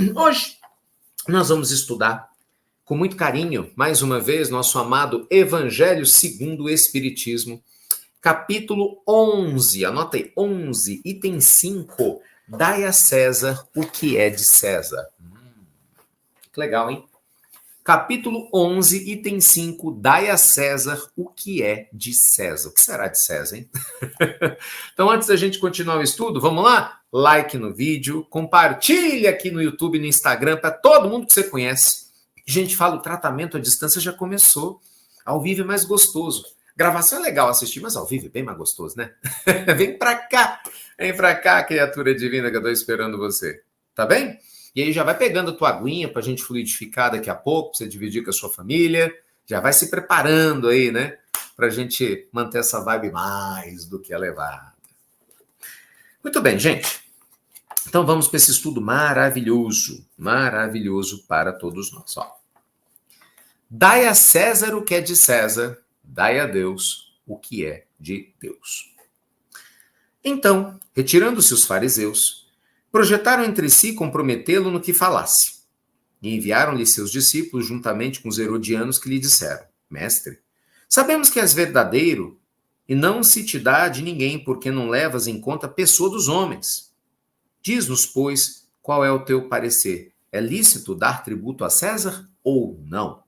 Hoje nós vamos estudar com muito carinho, mais uma vez, nosso amado Evangelho segundo o Espiritismo, capítulo 11, anota aí, 11, item 5, dai a César o que é de César. Que legal, hein? Capítulo 11, item 5, dai a César o que é de César. O que será de César, hein? Então, antes da gente continuar o estudo, vamos lá? Like no vídeo, compartilha aqui no YouTube e no Instagram para todo mundo que você conhece. Gente, fala, o tratamento à distância já começou. Ao vivo é mais gostoso. Gravação é legal assistir, mas ao vivo é bem mais gostoso, né? Vem pra cá, criatura divina, que eu tô esperando você. Tá bem? E aí já vai pegando a tua aguinha pra gente fluidificar daqui a pouco, pra você dividir com a sua família. Já vai se preparando aí, né? Pra gente manter essa vibe mais do que elevada. Muito bem, gente. Então vamos para esse estudo maravilhoso. Maravilhoso para todos nós. Ó. Dai a César o que é de César, dai a Deus o que é de Deus. Então, retirando-se os fariseus, projetaram entre si comprometê-lo no que falasse. E enviaram-lhe seus discípulos juntamente com os herodianos que lhe disseram: Mestre, sabemos que és verdadeiro e não se te dá de ninguém porque não levas em conta a pessoa dos homens. Diz-nos, pois, qual é o teu parecer? É lícito dar tributo a César ou não?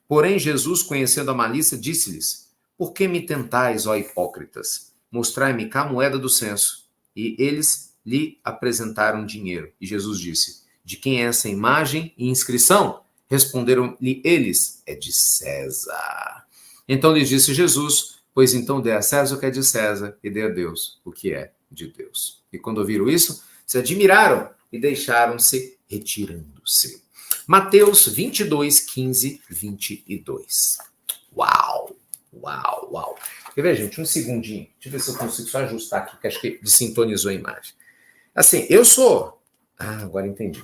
Porém, Jesus, conhecendo a malícia, disse-lhes: Por que me tentais, ó hipócritas? Mostrai-me cá a moeda do censo. E eles lhe apresentaram dinheiro. E Jesus disse: De quem é essa imagem e inscrição? Responderam-lhe eles: É de César. Então lhes disse Jesus: Pois então dê a César o que é de César e dê a Deus o que é de Deus. E quando ouviram isso, se admiraram e deixaram-se retirando-se. Mateus 22, 15, 22. Uau, uau, uau. Quer ver, gente? Um segundinho. Deixa eu ver se eu consigo só ajustar aqui, porque acho que desintonizou a imagem. Assim, eu sou... agora entendi.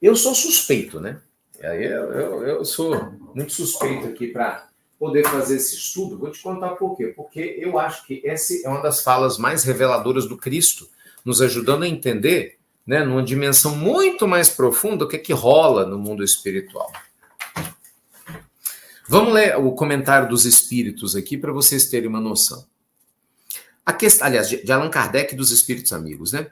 Eu sou suspeito, né? Eu sou muito suspeito aqui para poder fazer esse estudo. Vou te contar por quê. Porque eu acho que essa é uma das falas mais reveladoras do Cristo, nos ajudando a entender, né, numa dimensão muito mais profunda, o que é que rola no mundo espiritual. Vamos ler o comentário dos espíritos aqui para vocês terem uma noção. Aliás, de Allan Kardec e dos espíritos amigos, né?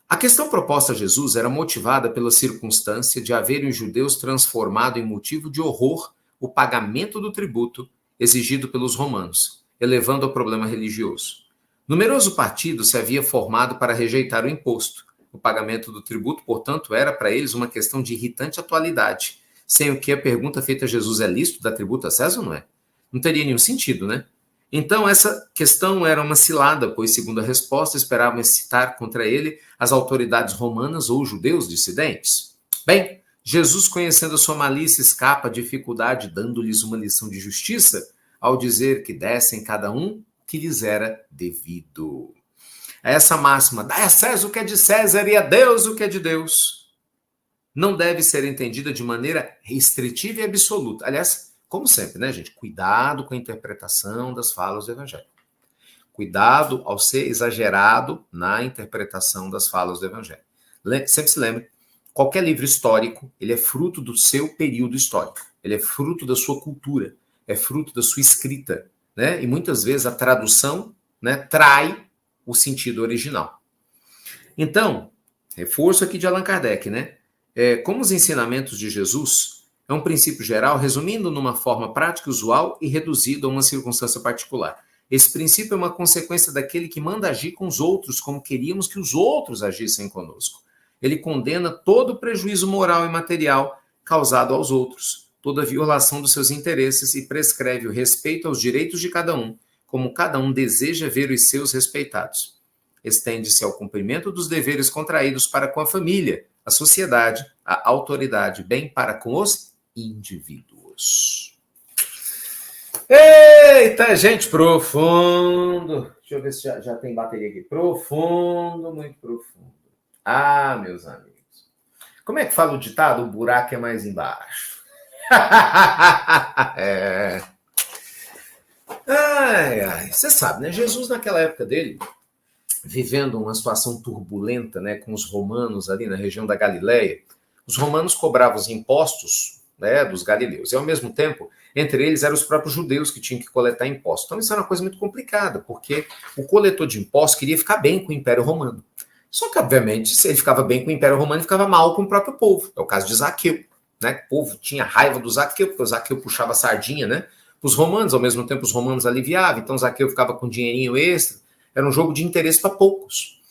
A questão proposta a Jesus era motivada pela circunstância de haverem os judeus transformado em motivo de horror o pagamento do tributo exigido pelos romanos, elevando ao problema religioso. Numeroso partido se havia formado para rejeitar o imposto. O pagamento do tributo, portanto, era para eles uma questão de irritante atualidade, sem o que a pergunta feita a Jesus é lícito dar tributo a César ou não é? Não teria nenhum sentido, né? Então, essa questão era uma cilada, pois, segundo a resposta, esperavam excitar contra ele as autoridades romanas ou judeus dissidentes. Bem, Jesus, conhecendo a sua malícia, escapa à dificuldade, dando-lhes uma lição de justiça, ao dizer que dessem cada um o que lhes era devido. Essa máxima, dai a César o que é de César e a Deus o que é de Deus, não deve ser entendida de maneira restritiva e absoluta. Aliás, como sempre, né, gente? Cuidado com a interpretação das falas do Evangelho. Cuidado ao ser exagerado na interpretação das falas do Evangelho. Sempre se lembre, qualquer livro histórico, ele é fruto do seu período histórico. Ele é fruto da sua cultura. É fruto da sua escrita. Né? E muitas vezes a tradução, né, trai o sentido original. Então, reforço aqui de Allan Kardec, né? Como os ensinamentos de Jesus é um princípio geral, resumindo numa forma prática usual e reduzido a uma circunstância particular. Esse princípio é uma consequência daquele que manda agir com os outros como queríamos que os outros agissem conosco. Ele condena todo o prejuízo moral e material causado aos outros, toda a violação dos seus interesses e prescreve o respeito aos direitos de cada um, como cada um deseja ver os seus respeitados. Estende-se ao cumprimento dos deveres contraídos para com a família, a sociedade, a autoridade, bem para com os indivíduos. Eita, gente, profundo. Deixa eu ver se já tem bateria aqui. Profundo, muito profundo. Meus amigos. Como é que fala o ditado? O buraco é mais embaixo. Você sabe, né? Jesus, naquela época dele, vivendo uma situação turbulenta, né, com os romanos ali na região da Galileia. Os romanos cobravam os impostos, né, dos galileus, e ao mesmo tempo, entre eles eram os próprios judeus que tinham que coletar impostos. Então isso era uma coisa muito complicada, porque o coletor de impostos queria ficar bem com o Império Romano. Só que, obviamente, se ele ficava bem com o Império Romano, ele ficava mal com o próprio povo. É o caso de Zaqueu, né? O povo tinha raiva do Zaqueu, porque o Zaqueu puxava a sardinha, né? Os romanos, ao mesmo tempo, os romanos aliviavam, então Zaqueu ficava com dinheirinho extra. Era um jogo de interesse para poucos.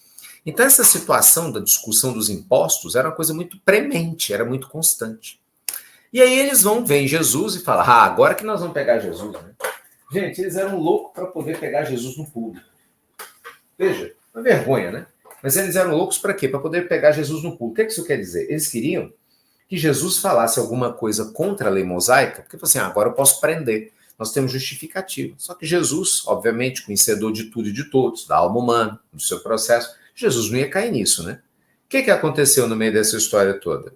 Então, essa situação da discussão dos impostos era uma coisa muito premente, era muito constante. E aí eles vem Jesus e falam, agora que nós vamos pegar Jesus, né? Gente, eles eram loucos para poder pegar Jesus no público. Veja, uma vergonha, né? Mas eles eram loucos para quê? Para poder pegar Jesus no público. O que isso quer dizer? Eles queriam que Jesus falasse alguma coisa contra a lei mosaica, porque assim, agora eu posso prender. Nós temos justificativo. Só que Jesus, obviamente, conhecedor de tudo e de todos, da alma humana, do seu processo, Jesus não ia cair nisso, né? O que aconteceu no meio dessa história toda?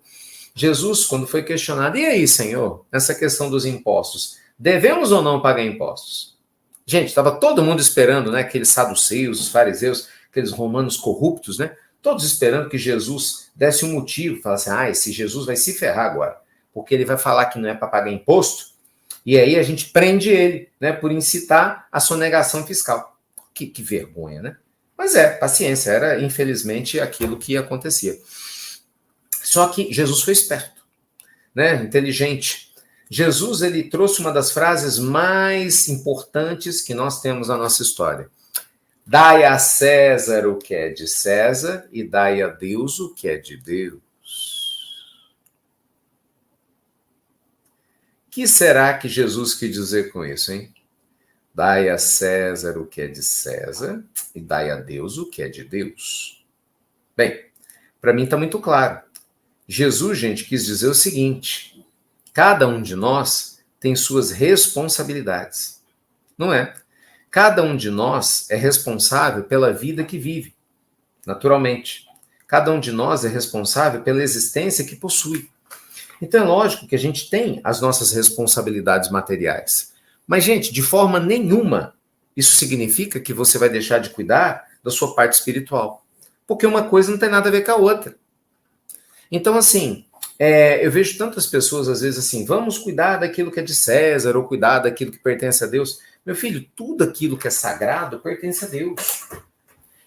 Jesus, quando foi questionado, e aí, Senhor, nessa questão dos impostos, devemos ou não pagar impostos? Gente, estava todo mundo esperando, né? Aqueles saduceus, os fariseus, aqueles romanos corruptos, né? Todos esperando que Jesus desse um motivo, falasse, esse Jesus vai se ferrar agora, porque ele vai falar que não é para pagar imposto, e aí a gente prende ele, né, por incitar a sonegação fiscal. Que vergonha, né? Mas paciência, era infelizmente aquilo que acontecia. Só que Jesus foi esperto, né, inteligente. Jesus, ele trouxe uma das frases mais importantes que nós temos na nossa história. Dai a César o que é de César e dai a Deus o que é de Deus. O que será que Jesus quis dizer com isso, hein? Dai a César o que é de César e dai a Deus o que é de Deus. Bem, para mim está muito claro. Jesus, gente, quis dizer o seguinte: cada um de nós tem suas responsabilidades, não é? Cada um de nós é responsável pela vida que vive, naturalmente. Cada um de nós é responsável pela existência que possui. Então é lógico que a gente tem as nossas responsabilidades materiais. Mas, gente, de forma nenhuma isso significa que você vai deixar de cuidar da sua parte espiritual. Porque uma coisa não tem nada a ver com a outra. Então, assim, eu vejo tantas pessoas, às vezes, assim, vamos cuidar daquilo que é de César, ou cuidar daquilo que pertence a Deus. Meu filho, tudo aquilo que é sagrado pertence a Deus.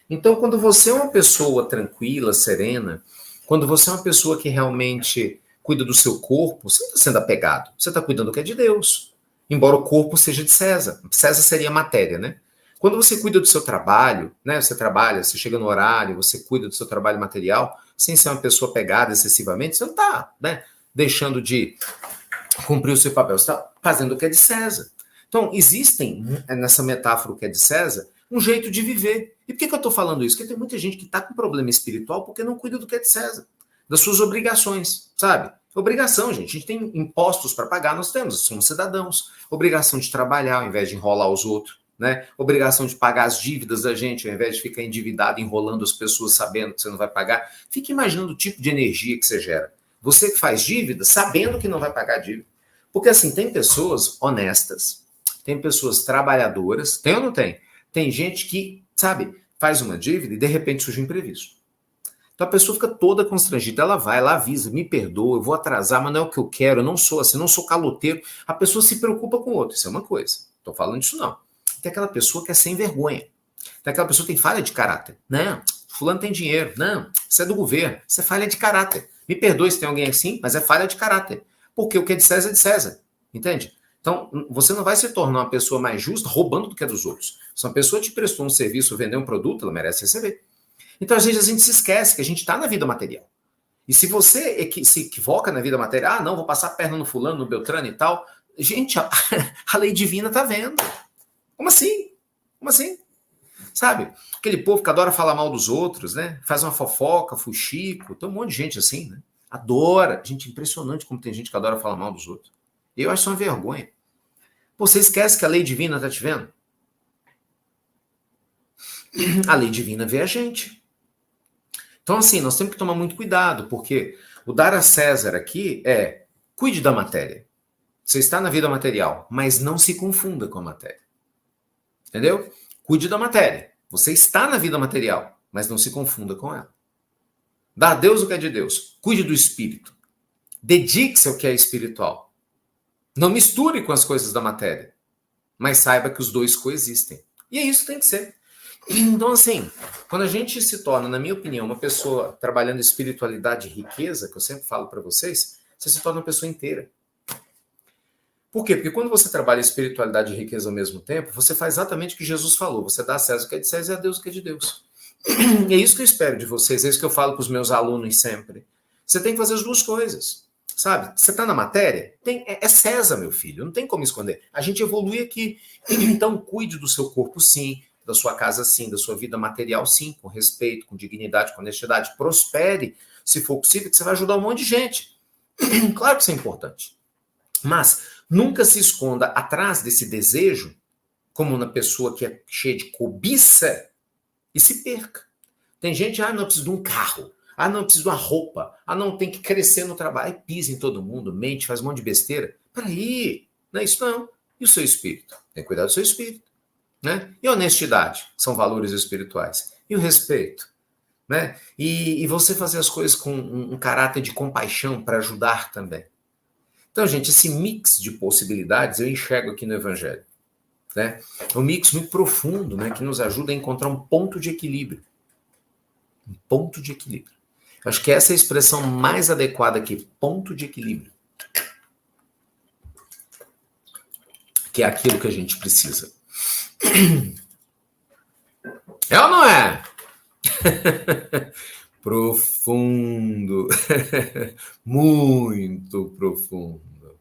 Então, quando você é uma pessoa tranquila, serena, quando você é uma pessoa que realmente cuida do seu corpo, você não está sendo apegado, você está cuidando do que é de Deus. Embora o corpo seja de César. César seria a matéria, né? Quando você cuida do seu trabalho, né? Você trabalha, você chega no horário, você cuida do seu trabalho material, sem ser uma pessoa pegada excessivamente, você não está, né, deixando de cumprir o seu papel, você está fazendo o que é de César. Então, existem, nessa metáfora o que é de César, um jeito de viver. E por que eu estou falando isso? Porque tem muita gente que está com problema espiritual porque não cuida do que é de César, das suas obrigações, sabe? Obrigação, gente. A gente tem impostos para pagar, nós temos, somos cidadãos. Obrigação de trabalhar ao invés de enrolar os outros, né? Obrigação de pagar as dívidas da gente ao invés de ficar endividado, enrolando as pessoas sabendo que você não vai pagar. Fique imaginando o tipo de energia que você gera. Você que faz dívida sabendo que não vai pagar dívida. Porque assim, tem pessoas honestas, tem pessoas trabalhadoras, tem ou não tem? Tem gente que, sabe, faz uma dívida e de repente surge um imprevisto. Então a pessoa fica toda constrangida, ela vai, ela avisa, me perdoa, eu vou atrasar, mas não é o que eu quero, eu não sou assim, não sou caloteiro. A pessoa se preocupa com o outro, isso é uma coisa. Estou falando disso não. Tem aquela pessoa que é sem vergonha. Tem aquela pessoa que tem falha de caráter. Não, fulano tem dinheiro. Não, isso é do governo, isso é falha de caráter. Me perdoe se tem alguém assim, mas é falha de caráter. Porque o que é de César, entende? Então, você não vai se tornar uma pessoa mais justa roubando do que é dos outros. Se uma pessoa te prestou um serviço ou vendeu um produto, ela merece receber. Então, às vezes, a gente se esquece que a gente está na vida material. E se você se equivoca na vida material, não, vou passar a perna no fulano, no Beltrano e tal, gente, a lei divina está vendo. Como assim? Como assim? Sabe? Aquele povo que adora falar mal dos outros, né? Faz uma fofoca, fuxico, tem um monte de gente assim, né? Adora. Gente, impressionante como tem gente que adora falar mal dos outros. Eu acho isso uma vergonha. Você esquece que a lei divina está te vendo? A lei divina vê a gente. Então, assim, nós temos que tomar muito cuidado, porque o dar a César aqui é cuide da matéria. Você está na vida material, mas não se confunda com a matéria. Entendeu? Cuide da matéria. Você está na vida material, mas não se confunda com ela. Dá a Deus o que é de Deus. Cuide do espírito. Dedique-se ao que é espiritual. Não misture com as coisas da matéria. Mas saiba que os dois coexistem. E é isso que tem que ser. Então, assim, quando a gente se torna, na minha opinião, uma pessoa trabalhando espiritualidade e riqueza, que eu sempre falo para vocês, você se torna uma pessoa inteira. Por quê? Porque quando você trabalha espiritualidade e riqueza ao mesmo tempo, você faz exatamente o que Jesus falou. Você dá a César o que é de César e a Deus o que é de Deus. E é isso que eu espero de vocês, é isso que eu falo para os meus alunos sempre. Você tem que fazer as duas coisas, sabe? Você está na matéria? É César, meu filho, não tem como esconder. A gente evolui aqui. Então, cuide do seu corpo, sim, da sua casa, sim, da sua vida material, sim, com respeito, com dignidade, com honestidade. Prospere, se for possível, que você vai ajudar um monte de gente. Claro que isso é importante. Mas nunca se esconda atrás desse desejo, como uma pessoa que é cheia de cobiça, e se perca. Tem gente, não, preciso de um carro. Não, preciso de uma roupa. Não, tem que crescer no trabalho. Aí pisa em todo mundo, mente, faz um monte de besteira. Peraí, não é isso não. E o seu espírito? Tem que cuidar do seu espírito. Né? E a honestidade? São valores espirituais. E o respeito? Né? E você fazer as coisas com um caráter de compaixão para ajudar também. Então, gente, esse mix de possibilidades eu enxergo aqui no Evangelho. Né? É um mix muito profundo, né, que nos ajuda a encontrar um ponto de equilíbrio. Um ponto de equilíbrio. Acho que essa é a expressão mais adequada aqui, ponto de equilíbrio. Que é aquilo que a gente precisa. É ou não é? Profundo. Muito profundo.